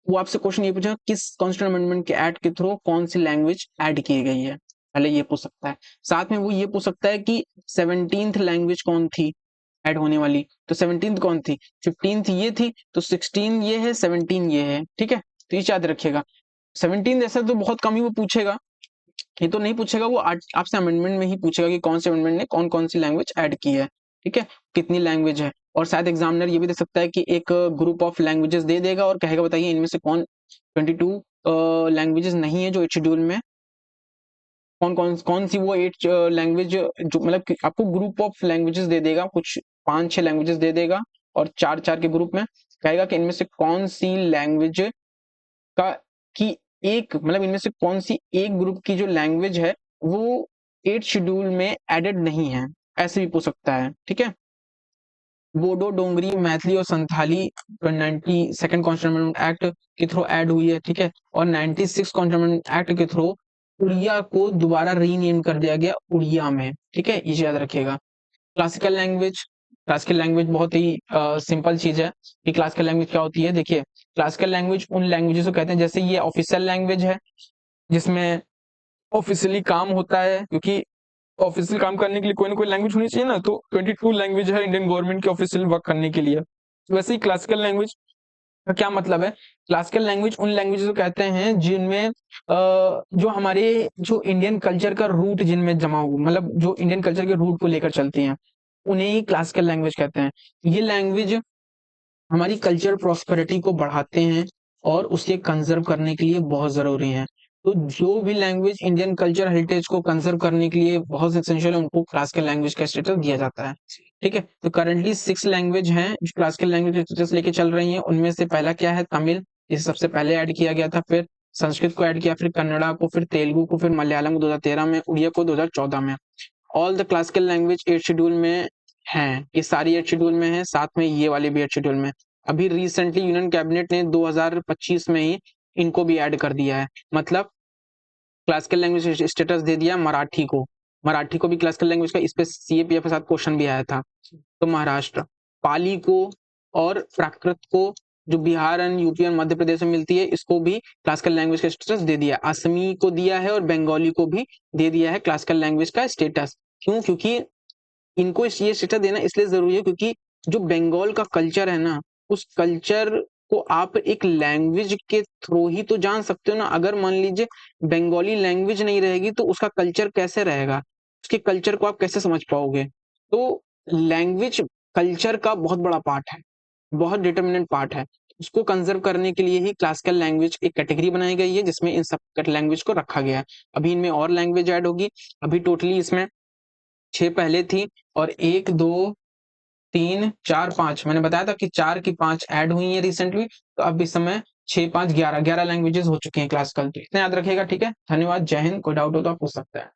वो आपसे क्वेश्चन ये पूछा किस कॉन्स्टिट्यूशन अमेंडमेंट के एक्ट के थ्रू कौन सी लैंग्वेज ऐड की गई है, पहले ये पूछ सकता है। साथ में वो ये पूछ सकता है कि 17th लैंग्वेज कौन थी ऐड होने वाली, तो 17th कौन थी? 15th ये थी, तो 16 ये है, 17 ये है, ठीक है। तो ये याद रखिएगा। 17 ऐसा तो बहुत कम ही वो पूछेगा, ये तो नहीं पूछेगा, वो आपसे अमेंडमेंट में ही पूछेगा कि कौन से अमेंडमेंट ने कौन कौन सी लैंग्वेज ऐड की है, ठीक है, कितनी लैंग्वेज है। और शायद एग्जामिनर ये भी दे सकता है कि एक ग्रुप ऑफ लैंग्वेजेस दे देगा और कहेगा बताइए इनमें से कौन 22 लैंग्वेजेस नहीं है जो 8th शेड्यूल में, कौन सी वो 8 लैंग्वेज जो, मतलब आपको ग्रुप ऑफ लैंग्वेजेस दे देगा, कुछ 5-6 लैंग्वेजेस दे देगा और 4-4 के ग्रुप में कहेगा कि इनमें से कौन सी लैंग्वेज का की एक, मतलब इनमें से कौन सी एक ग्रुप की जो लैंग्वेज है वो 8th शेड्यूल में एडेड नहीं है, ऐसे भी पूछ सकता है, ठीक है। बोडो, डोंगरी, मैथिली और संथाली 92nd कॉन्स्टिट्यूशन एक्ट के थ्रू ऐड हुई है, ठीक है। और 96 कॉन्स्टिट्यूशन एक्ट के थ्रू उड़िया को दोबारा रीनेम कर दिया गया उड़िया में, ठीक है, ये याद रखिएगा। क्लासिकल लैंग्वेज बहुत ही सिंपल चीज है कि क्लासिकल लैंग्वेज क्या होती है। देखिए, क्लासिकल लैंग्वेज उन लैंग्वेजेस को कहते हैं, जैसे ये ऑफिशियल लैंग्वेज है जिसमें ऑफिशियली काम होता है, क्योंकि ऑफिशियल काम करने के लिए कोई ना कोई लैंग्वेज होनी चाहिए ना, तो 22 लैंग्वेज है इंडियन गवर्नमेंट के ऑफिशियल वर्क करने के लिए। वैसे ही क्लासिकल लैंग्वेज का क्या मतलब है? क्लासिकल लैंग्वेज उन लैंग्वेजेस को कहते हैं जिनमें जो हमारे जो इंडियन कल्चर का रूट जिनमें जमा हुआ, मतलब जो इंडियन कल्चर के रूट को लेकर चलती हैं, उन्हें ही क्लासिकल लैंग्वेज कहते हैं। ये लैंग्वेज हमारी कल्चर प्रॉस्पेरिटी को बढ़ाते हैं और उसे कंजर्व करने के लिए बहुत जरूरी है। तो जो भी लैंग्वेज इंडियन कल्चर हेरिटेज को कंजर्व करने के लिए बहुत एसेंशियल है, उनको क्लासिकल लैंग्वेज का स्टेटस दिया जाता है, ठीक है। तो करंटली 6 लैंग्वेज हैं जो क्लासिकल लैंग्वेज का स्टेटस लेके चल रही हैं। उनमें से पहला क्या है? तमिल, इसे सबसे पहले ऐड किया गया था, फिर संस्कृत को ऐड किया, फिर कन्नड़ा को, फिर तेलुगु को, फिर मलयालम को 2013 में, उड़िया को 2014 में। All the classical language 8th schedule में हैं, ये सारी 8th शेड्यूल में है, साथ में ये वाले भी 8th शेड्यूल में। अभी रिसेंटली यूनियन कैबिनेट ने 2025 में ही इनको भी ऐड कर दिया है, मतलब क्लासिकल लैंग्वेज स्टेटस दे दिया मराठी को। मराठी को भी क्लासिकल लैंग्वेज का, इस पे सीएपीएफ के साथ क्वेश्चन भी आया था। तो महाराष्ट्र, पाली को और प्राकृत को जो बिहार एंड यूपी और मध्य प्रदेश में मिलती है, इसको भी क्लासिकल लैंग्वेज का स्टेटस दे दिया। असमी को दिया है और बंगाली को भी दे दिया है क्लासिकल लैंग्वेज का स्टेटस। क्यों? क्योंकि इनको ये स्टेटस देना इसलिए जरूरी है क्योंकि जो बंगाल का कल्चर है ना, उस कल्चर को आप एक लैंग्वेज के थ्रू ही तो जान सकते हो ना। अगर मान लीजिए बंगाली लैंग्वेज नहीं रहेगी तो उसका कल्चर कैसे रहेगा, उसके कल्चर को आप कैसे समझ पाओगे? तो लैंग्वेज कल्चर का बहुत बड़ा पार्ट है, बहुत डिटर्मिनेंट पार्ट है। उसको कंजर्व करने के लिए ही क्लासिकल लैंग्वेज एक कैटेगरी बनाई गई है जिसमें इन सब लैंग्वेज को रखा गया है। अभी इनमें और लैंग्वेज ऐड होगी। अभी टोटली इसमें 6 पहले थी और 1 2 3 4 5, मैंने बताया था कि 4 की 5 ऐड हुई है रिसेंटली। तो अब इस समय 6 5 11 लैंग्वेजेस हो चुकी हैं क्लासिकल। तो इतना याद रखिएगा, ठीक है। धन्यवाद, जय हिंद। कोई डाउट हो तो आप पूछ सकते हैं।